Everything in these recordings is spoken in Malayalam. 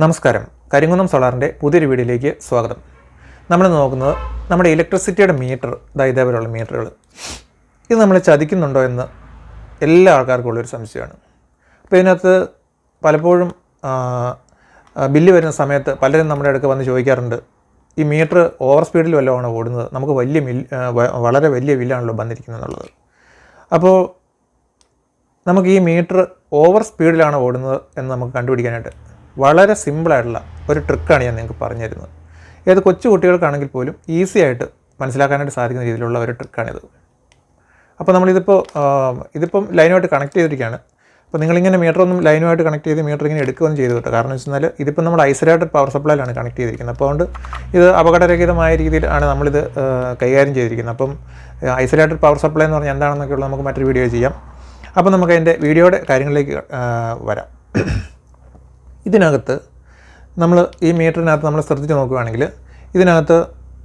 നമസ്കാരം. കരിങ്കുന്നം സോളാറിൻ്റെ പുതിയൊരു വീഡിയോയിലേക്ക് സ്വാഗതം. നമ്മൾ നോക്കുന്നത് നമ്മുടെ ഇലക്ട്രിസിറ്റിയുടെ മീറ്റർ, ഇതേപോലെയുള്ള മീറ്ററുകൾ. ഇത് നമ്മൾ ചതിക്കുന്നുണ്ടോ എന്ന് എല്ലാ ആൾക്കാർക്കും ഉള്ളൊരു സംശയമാണ്. അപ്പോൾ ഇതിനകത്ത് പലപ്പോഴും ബില്ല് വരുന്ന സമയത്ത് പലരും നമ്മുടെ അടുക്ക് വന്ന് ചോദിക്കാറുണ്ട്, ഈ മീറ്റർ ഓവർ സ്പീഡിൽ വല്ലതുമാണ് ഓടുന്നത്, നമുക്ക് വളരെ വലിയ ബില്ലാണല്ലോ വന്നിരിക്കുന്നത് എന്നുള്ളത്. അപ്പോൾ നമുക്ക് ഈ മീറ്റർ ഓവർ സ്പീഡിലാണ് ഓടുന്നത് എന്ന് നമുക്ക് കണ്ടുപിടിക്കാനായിട്ട് വളരെ സിമ്പിളായിട്ടുള്ള ഒരു ട്രിക്കാണ് ഞാൻ നിങ്ങൾക്ക് പറഞ്ഞു തരുന്നത്. ഏത് കൊച്ചു കുട്ടികൾക്കാണെങ്കിൽ പോലും ഈസി ആയിട്ട് മനസ്സിലാക്കാനായിട്ട് സാധിക്കുന്ന രീതിയിലുള്ള ഒരു ട്രിക്കാണിത്. അപ്പോൾ ഇതിപ്പം ലൈനുമായിട്ട് കണക്ട് ചെയ്തിരിക്കുകയാണ്. അപ്പോൾ നിങ്ങളിങ്ങനെ മീറ്ററൊന്നും ലൈനുമായിട്ട് കണക്ട് ചെയ്ത് മീറ്റർ ഇങ്ങനെ എടുക്കുകയൊന്നും ചെയ്തു കേട്ടോ. കാരണം എന്ന് വെച്ചാൽ ഇതിപ്പോൾ നമ്മൾ ഐസൊലേറ്റഡ് പവർ സപ്ലൈയിലാണ് കണക്ട് ചെയ്തിരിക്കുന്നത്. അപ്പോൾ അതുകൊണ്ട് ഇത് അപകടരഹിതമായ രീതിയിലാണ് നമ്മളിത് കൈകാര്യം ചെയ്തിരിക്കുന്നത്. അപ്പം ഐസൊലേറ്റഡ് പവർ സപ്ലൈ എന്ന് പറഞ്ഞാൽ എന്താണെന്നൊക്കെയുള്ള നമുക്ക് മറ്റൊരു വീഡിയോ ചെയ്യാം. അപ്പോൾ നമുക്ക് അതിൻ്റെ വീഡിയോയുടെ കാര്യങ്ങളിലേക്ക് വരാം. ഇതിനകത്ത് ഈ മീറ്ററിനകത്ത് നമ്മൾ ശ്രദ്ധിച്ച് നോക്കുകയാണെങ്കിൽ ഇതിനകത്ത്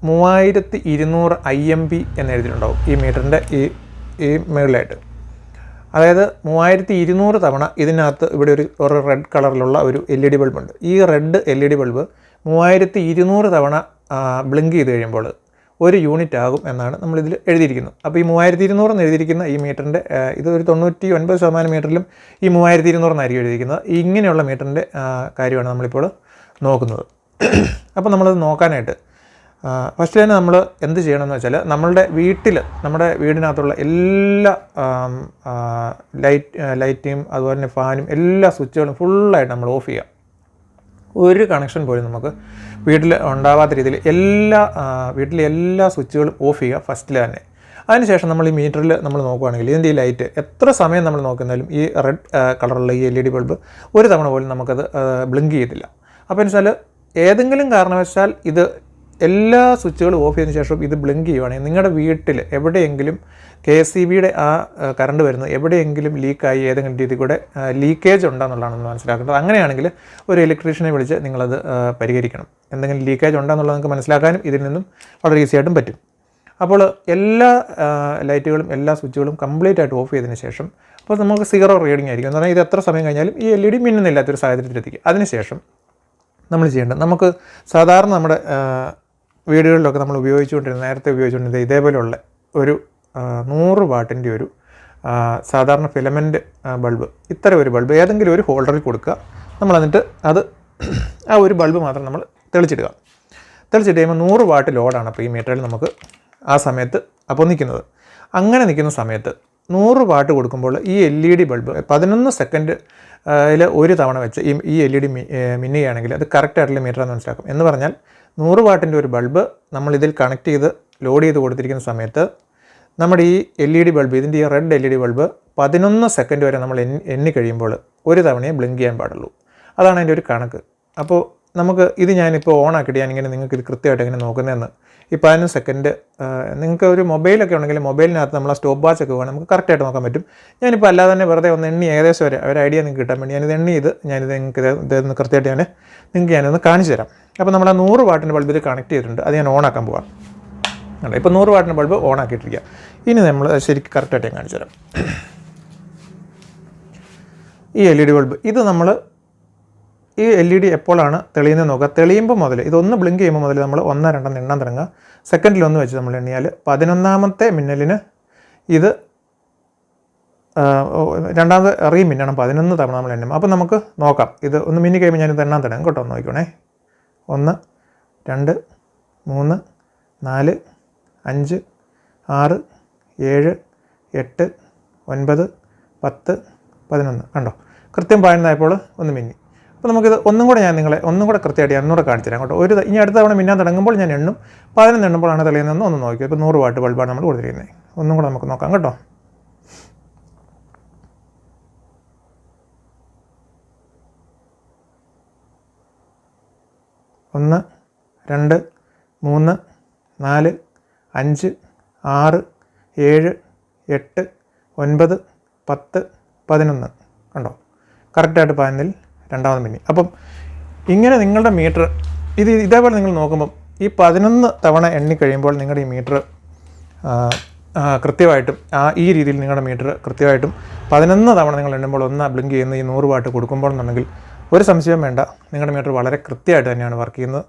3200 IMP എന്ന് എഴുതിയിട്ടുണ്ടാവും ഈ മീറ്ററിൻ്റെ ഈ മുകളിലായിട്ട്. അതായത് 3200 തവണ ഇതിനകത്ത് ഇവിടെ ഒരു റെഡ് കളറിലുള്ള ഒരു LED ബൾബുണ്ട്. ഈ റെഡ് LED ബൾബ് 3200 തവണ ബ്ലിങ്ക് ചെയ്ത് കഴിയുമ്പോൾ 1 യൂണിറ്റ് ആകും എന്നാണ് നമ്മളിതിൽ എഴുതിയിരിക്കുന്നത്. അപ്പോൾ ഈ 3200 എന്ന് എഴുതിയിരിക്കുന്ന ഈ മീറ്ററിൻ്റെ ഇതൊരു 99% മീറ്ററിലും ഈ 3200 എന്നായിരിക്കും എഴുതിയിരിക്കുന്നത്. ഇങ്ങനെയുള്ള മീറ്ററിൻ്റെ കാര്യമാണ് നമ്മളിപ്പോൾ നോക്കുന്നത്. അപ്പോൾ നമ്മളത് നോക്കാനായിട്ട് ഫസ്റ്റ് തന്നെ നമ്മൾ എന്ത് ചെയ്യണമെന്ന് വെച്ചാൽ നമ്മുടെ വീടിനകത്തുള്ള എല്ലാ ലൈറ്റും അതുപോലെ തന്നെ ഫാനും എല്ലാ സ്വിച്ചുകളും ഫുള്ളായിട്ട് നമ്മൾ ഓഫ് ചെയ്യുക. ഒരു കണക്ഷൻ പോലും നമുക്ക് വീട്ടിൽ ഉണ്ടാവാത്ത രീതിയിൽ വീട്ടിലെ എല്ലാ സ്വിച്ചുകളും ഓഫ് ചെയ്യുക ഫസ്റ്റിൽ തന്നെ. അതിനുശേഷം നമ്മൾ ഈ മീറ്ററിൽ നമ്മൾ നോക്കുകയാണെങ്കിൽ ഇതിൻ്റെ ഈ ലൈറ്റ് എത്ര സമയം നമ്മൾ നോക്കുന്നാലും ഈ റെഡ് കളറുള്ള ഈ LED ബൾബ് ഒരു തവണ പോലും നമുക്കത് ബ്ലിങ്ക് ചെയ്യത്തില്ല. അപ്പോൾ വെച്ചാൽ ഏതെങ്കിലും കാരണവശാൽ ഇത് എല്ലാ സ്വിച്ചുകളും ഓഫ് ചെയ്തതിന് ശേഷം ഇത് ബ്ലിങ്ക് ചെയ്യുവാണെങ്കിൽ നിങ്ങളുടെ വീട്ടിൽ എവിടെയെങ്കിലും KSEBയുടെ ആ കറണ്ട് വരുന്നത് എവിടെയെങ്കിലും ലീക്കായി ഏതെങ്കിലും രീതിയിൽ കൂടെ ലീക്കേജ് ഉണ്ടെന്നുള്ളതാണ് മനസ്സിലാക്കേണ്ടത്. അങ്ങനെയാണെങ്കിൽ ഒരു ഇലക്ട്രീഷ്യനെ വിളിച്ച് നിങ്ങളത് പരിഹരിക്കണം. എന്തെങ്കിലും ലീക്കേജ് ഉണ്ടെന്നുള്ളത് നിങ്ങൾക്ക് മനസ്സിലാക്കാനും ഇതിൽ നിന്നും വളരെ ഈസി ആയിട്ടും പറ്റും. അപ്പോൾ എല്ലാ ലൈറ്റുകളും എല്ലാ സ്വിച്ചുകളും കംപ്ലീറ്റ് ആയിട്ട് ഓഫ് ചെയ്തതിന് ശേഷം അപ്പോൾ നമുക്ക് 0 റീഡിംഗ് ആയിരിക്കും. എന്ന് പറഞ്ഞാൽ ഇത് എത്ര സമയം കഴിഞ്ഞാലും ഈ LED മിന്നുന്നില്ലാത്തൊരു സാഹചര്യത്തിലെത്തിക്കും. അതിനുശേഷം നമ്മൾ ചെയ്യേണ്ടത്, നമുക്ക് സാധാരണ നമ്മുടെ വീടുകളിലൊക്കെ നമ്മൾ നേരത്തെ ഉപയോഗിച്ചുകൊണ്ടിരുന്ന ഇതേപോലെയുള്ള ഒരു 100 വാട്ടിൻ്റെ ഒരു സാധാരണ ഫിലമെൻറ്റ് ബൾബ്, ഇത്തരം ഒരു ബൾബ് ഏതെങ്കിലും ഒരു ഹോൾഡറിൽ കൊടുക്കുക. നമ്മൾ എന്നിട്ട് ആ ഒരു ബൾബ് മാത്രം നമ്മൾ തെളിച്ചിടുക. തെളിച്ചിട്ട് കഴിയുമ്പോൾ 100 വാട്ട് ലോഡാണ് അപ്പോൾ ഈ മീറ്ററിൽ നമുക്ക് ആ സമയത്ത് അപ്പോൾ നിൽക്കുന്നത്. അങ്ങനെ നിൽക്കുന്ന സമയത്ത് 100 വാട്ട് കൊടുക്കുമ്പോൾ ഈ LED ബൾബ് 11 സെക്കൻഡ് ഒരു തവണ വെച്ച് ഈ LED മിന്നുകയാണെങ്കിൽ അത് കറക്റ്റായിട്ടുള്ള മീറ്ററാണെന്ന് മനസ്സിലാക്കും. എന്ന് പറഞ്ഞാൽ 100 വാട്ടിൻ്റെ ഒരു ബൾബ് നമ്മളിതിൽ കണക്ട് ചെയ്ത് ലോഡ് ചെയ്ത് കൊടുത്തിരിക്കുന്ന സമയത്ത് നമ്മുടെ ഈ LED ബൾബ്, ഇതിൻ്റെ ഈ റെഡ് LED ബൾബ് 11 സെക്കൻഡ് വരെ നമ്മൾ എണ്ണി കഴിയുമ്പോൾ ഒരു തവണയെ ബ്ലിങ്ക് ചെയ്യാൻ പാടുള്ളൂ. അതാണ് അതിൻ്റെ ഒരു കണക്ക്. അപ്പോൾ നമുക്ക് ഇത് ഞാനിപ്പോൾ ഓൺ ആക്കിയിട്ട് ഞാനിങ്ങനെ നിങ്ങൾക്ക് ഇത് കൃത്യമായിട്ട് എങ്ങനെ നോക്കുന്നതെന്ന് ഈ 15 സെക്കൻഡ് നിങ്ങൾക്ക് ഒരു മൊബൈലൊക്കെ ഉണ്ടെങ്കിൽ മൊബൈലിനകത്ത് നമ്മൾ ആ സ്റ്റോപ്പ് വാച്ച് ഒക്കെ വേണം നമുക്ക് കറക്റ്റായിട്ട് നോക്കാൻ പറ്റും. ഞാനിപ്പോൾ അല്ലാതെ തന്നെ വെറുതെ ഒന്ന് എണ്ണി ഏകദേശം ഒരു ഐഡിയ നിങ്ങൾക്ക് കിട്ടാൻ വേണ്ടി ഞാനിത് എണ്ണി ഞാനിത് നിങ്ങൾക്ക് ഇതൊന്ന് കൃത്യമായിട്ട് ഞാനൊന്ന് കാണിച്ചു തരാം. അപ്പോൾ നമ്മൾ ആ 100 വാട്ടിൻ്റെ ബൾബ് ഇത് കണക്ട് ചെയ്തിട്ടുണ്ട്. അത് ഞാൻ ഓൺ ആക്കാൻ പോകാം. അല്ല, ഇപ്പോൾ 100 വാട്ടിൻ്റെ ബൾബ് ഓൺ ആക്കിയിട്ടിരിക്കുക. ഇനി നമ്മൾ ശരിക്കും കറക്റ്റായിട്ട് ഞാൻ കാണിച്ചു തരാം. ഈ LED ബൾബ് ഇത് നമ്മൾ ഈ LED എപ്പോഴാണ് തെളിയുന്നത് നോക്കുക. തെളിയുമ്പോൾ മുതൽ ഇതൊന്ന് ബ്ലിങ്ക് ചെയ്യുമ്പോൾ മുതൽ നമ്മൾ 1, 2 എണ്ണാൻ തുടങ്ങുക. സെക്കൻഡിലൊന്ന് വെച്ച് നമ്മൾ എണ്ണിയാൽ 11ാമത്തെ മിന്നലിന് ഇത് രണ്ടാമത് മിന്നണം 11 തവണ നമ്മൾ എണ്ണും. അപ്പോൾ നമുക്ക് നോക്കാം. ഇത് ഒന്ന് മിന്നി കഴിയുമ്പോൾ ഞാനിത് എണ്ണാൻ തുടങ്ങും കേട്ടോ. നോക്കണേ. 1, 2, 3, 4, 5, 6, 7, 8, 9, 10, 11 കണ്ടോ. കൃത്യം 11 ഒന്ന് മിന്നി. അപ്പോൾ നമുക്കിത് ഒന്നും കൂടെ കൃത്യമായിട്ട് ഒന്നുകൂടെ കാണിച്ചു തരാം കേട്ടോ. ഇനി അടുത്ത തവണ മിന്നാൻ തുടങ്ങുമ്പോൾ ഞാൻ എണ്ണും. 11 എണ്ണുമ്പോഴാണ് തെളിയുന്നതെന്ന് ഒന്ന് നോക്കി. ഇപ്പോൾ 100 വാട്ട് ബൾബാണ് നമ്മൾ കൊടുത്തിരിക്കുന്നത്. ഒന്നും കൂടെ നമുക്ക് നോക്കാം കേട്ടോ. 1, 2, 3, 4, 5, 6, 7, 8, 9, 10, 11 കണ്ടോ. കറക്റ്റായിട്ട് 11 രണ്ടാമത് മിന്നി. അപ്പം ഇങ്ങനെ നിങ്ങളുടെ മീറ്റർ ഇതേപോലെ നിങ്ങൾ നോക്കുമ്പം ഈ 11 തവണ എണ്ണി കഴിയുമ്പോൾ നിങ്ങളുടെ ഈ മീറ്റർ കൃത്യമായിട്ടും ഈ രീതിയിൽ നിങ്ങളുടെ മീറ്റർ കൃത്യമായിട്ടും 11 തവണ നിങ്ങൾ എണ്ണുമ്പോൾ ഒന്ന് ബ്ലിങ്ക് ചെയ്യുന്ന ഈ 100 വാട്ട് കൊടുക്കുമ്പോൾ എന്നുണ്ടെങ്കിൽ ഒരു സംശയവും വേണ്ട, നിങ്ങളുടെ മീറ്റർ വളരെ കൃത്യമായിട്ട് തന്നെയാണ് വർക്ക് ചെയ്യുന്നത്.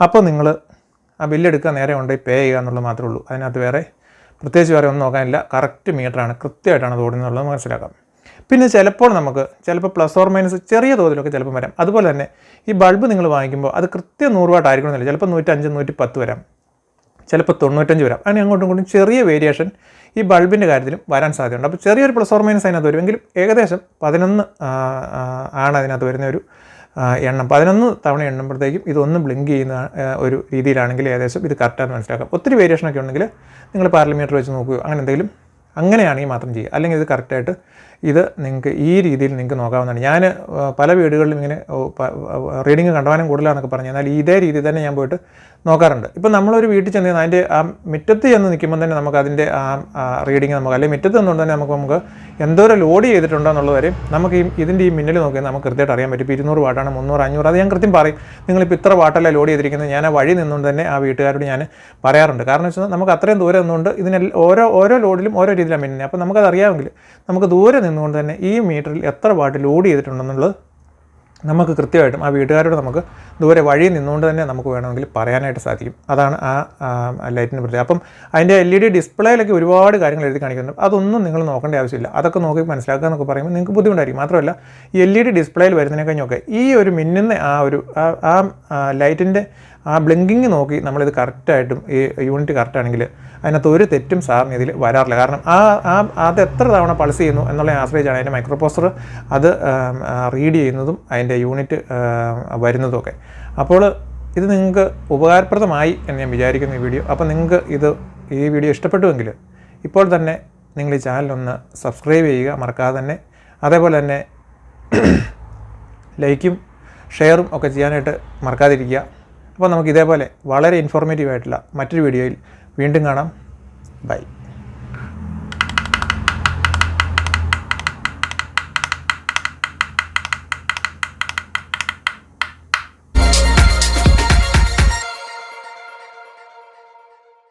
അപ്പോൾ നിങ്ങൾ ആ ബില്ലെടുക്കുക, നേരെ കൊണ്ടുപോയി പേ ചെയ്യുക എന്നുള്ളത് മാത്രമേ ഉള്ളൂ. അതിനകത്ത് പ്രത്യേകിച്ച് വേറെ ഒന്നും നോക്കാനില്ല. കറക്റ്റ് മീറ്ററാണ്, കൃത്യമായിട്ടാണ് അത് ഓടുന്നുള്ളത് മനസ്സിലാക്കാം. പിന്നെ ചിലപ്പോൾ പ്ലസ് ഓർ മൈനസ് ചെറിയ തോതിലൊക്കെ ചിലപ്പോൾ വരാം. അതുപോലെ തന്നെ ഈ ബൾബ് നിങ്ങൾ വാങ്ങിക്കുമ്പോൾ അത് കൃത്യം 100 വാട്ട് ആയിരിക്കണമെന്നില്ല. ചിലപ്പോൾ 105, 110 വരാം, ചിലപ്പോൾ 95 വരാം. അങ്ങനെ അങ്ങോട്ടും ഇങ്ങോട്ടും ചെറിയ വേരിയേഷൻ ഈ ബൾബിൻ്റെ കാര്യത്തിലും വരാൻ സാധ്യതയുണ്ട്. അപ്പോൾ ചെറിയൊരു പ്ലസ് ഓർ മൈനസ് അതിനകത്ത് വരും. എങ്കിലും ഏകദേശം 11 ആണ് അതിനകത്ത് വരുന്ന ഒരു എണ്ണം. 11 തവണ എണ്ണുമ്പോഴത്തേക്കും ഇതൊന്നും ബ്ലിങ്ക് ചെയ്യുന്ന ഒരു രീതിയിലാണെങ്കിൽ ഏകദേശം ഇത് കറക്റ്റാണെന്ന് മനസ്സിലാക്കാം. ഒത്തിരി വേരിയേഷനൊക്കെ ഉണ്ടെങ്കിൽ നിങ്ങൾ പാരലമീറ്റർ വെച്ച് നോക്കുകയോ അങ്ങനെ എന്തെങ്കിലും, അങ്ങനെയാണെങ്കിൽ മാത്രം ചെയ്യുക. അല്ലെങ്കിൽ ഇത് കറക്റ്റായിട്ട് ഇത് നിങ്ങൾക്ക് ഈ രീതിയിൽ നിങ്ങൾക്ക് നോക്കാവുന്നതാണ്. ഞാൻ പല വീടുകളിലും ഇങ്ങനെ റീഡിങ് കണ്ടവാനും കൂടുതലാണെന്നൊക്കെ പറഞ്ഞു. എന്നാൽ ഇതേ രീതിയിൽ തന്നെ ഞാൻ പോയിട്ട് നോക്കാറുണ്ട്. ഇപ്പം നമ്മളൊരു വീട്ടിൽ ചെന്ന് അതിൻ്റെ ആ മുറ്റത്ത് ചെന്ന് നിൽക്കുമ്പോൾ തന്നെ നമുക്ക് അതിൻ്റെ ആ റീഡിങ് നമുക്ക്, അല്ലെങ്കിൽ മുറ്റത്ത് നിന്നുകൊണ്ട് തന്നെ നമുക്ക് എന്തോരം ലോഡ് ചെയ്തിട്ടുണ്ടോ എന്നുള്ളത് വരെ നമുക്ക് ഇതിൻ്റെ ഈ മിന്നൽ നോക്കിയാൽ നമുക്ക് കൃത്യമായിട്ട് അറിയാൻ പറ്റും. ഇപ്പോൾ 200 വാട്ടാണ്, 300, 500, അത് ഞാൻ കൃത്യം പറയും. നിങ്ങളിപ്പോൾ ഇത്ര വാട്ടല്ല ലോഡ് ചെയ്തിരിക്കുന്നത്. ഞാൻ ആ വഴി നിന്നുകൊണ്ട് തന്നെ ആ വീട്ടുകാരോട് ഞാൻ പറയാറുണ്ട്. കാരണം വെച്ചാൽ നമുക്ക് അത്രയും ദൂരം നിന്നുകൊണ്ട് ഓരോ ലോഡിലും ഓരോ രീതിയിലാണ് മിന്നുന്നത്. അപ്പോൾ നമുക്കത് അറിയാമെങ്കിൽ നമുക്ക് ദൂരെ നിന്നുകൊണ്ട് തന്നെ ഈ മീറ്ററിൽ എത്ര വാട്ട് ലോഡ് ചെയ്തിട്ടുണ്ടെന്നുള്ളത് നമുക്ക് കൃത്യമായിട്ടും ആ വീട്ടുകാരോട് നമുക്ക് ദൂരെ വഴി നിന്നുകൊണ്ട് തന്നെ നമുക്ക് വേണമെങ്കിൽ പറയാനായിട്ട് സാധിക്കും. അതാണ് ആ ലൈറ്റിന് പ്രത്യേകത. അപ്പം അതിൻ്റെ LED ഡിസ്പ്ലേയിലൊക്കെ ഒരുപാട് കാര്യങ്ങൾ എഴുതി കാണിക്കുന്നുണ്ട്. അതൊന്നും നിങ്ങൾ നോക്കേണ്ട ആവശ്യമില്ല. അതൊക്കെ നോക്കി മനസ്സിലാക്കുക എന്നൊക്കെ പറയുമ്പോൾ നിങ്ങൾക്ക് ബുദ്ധിമുട്ടായിരിക്കും. മാത്രമല്ല ഈ LED ഡിസ്പ്ലേയിൽ വരുന്നതിനേക്കഴിഞ്ഞൊക്കെ ഈ ഒരു മിന്നുന്ന ആ ലൈറ്റിൻ്റെ ആ ബ്ലിങ്കിങ് നോക്കി നമ്മളിത് കറക്റ്റായിട്ടും ഈ യൂണിറ്റ് കറക്റ്റാണെങ്കിൽ അതിനകത്ത് ഒരു തെറ്റും സാറിന് ഇതിൽ വരാറില്ല. കാരണം അത് എത്ര തവണ പൾസ് ചെയ്യുന്നു എന്നുള്ളതിനെ ആശ്രയിച്ചാണ് അതിൻ്റെ മൈക്രോപ്രൊസസ്സർ അത് റീഡ് ചെയ്യുന്നതും അതിൻ്റെ യൂണിറ്റ് വരുന്നതുമൊക്കെ. അപ്പോൾ ഇത് നിങ്ങൾക്ക് ഉപകാരപ്രദമായി എന്ന് ഞാൻ വിചാരിക്കുന്ന ഈ വീഡിയോ. അപ്പോൾ നിങ്ങൾക്ക് ഈ വീഡിയോ ഇഷ്ടപ്പെട്ടുവെങ്കിൽ ഇപ്പോൾ തന്നെ നിങ്ങൾ ഈ ചാനലൊന്ന് സബ്സ്ക്രൈബ് ചെയ്യുക, മറക്കാതെ തന്നെ. അതേപോലെ തന്നെ ലൈക്കും ഷെയറും ഒക്കെ ചെയ്യാനായിട്ട് മറക്കാതിരിക്കുക. അപ്പോൾ നമുക്ക് ഇതേപോലെ വളരെ ഇൻഫോർമേറ്റീവ് ആയിട്ടുള്ള മറ്റൊരു വീഡിയോയിൽ വീണ്ടും കാണാം. ബൈ.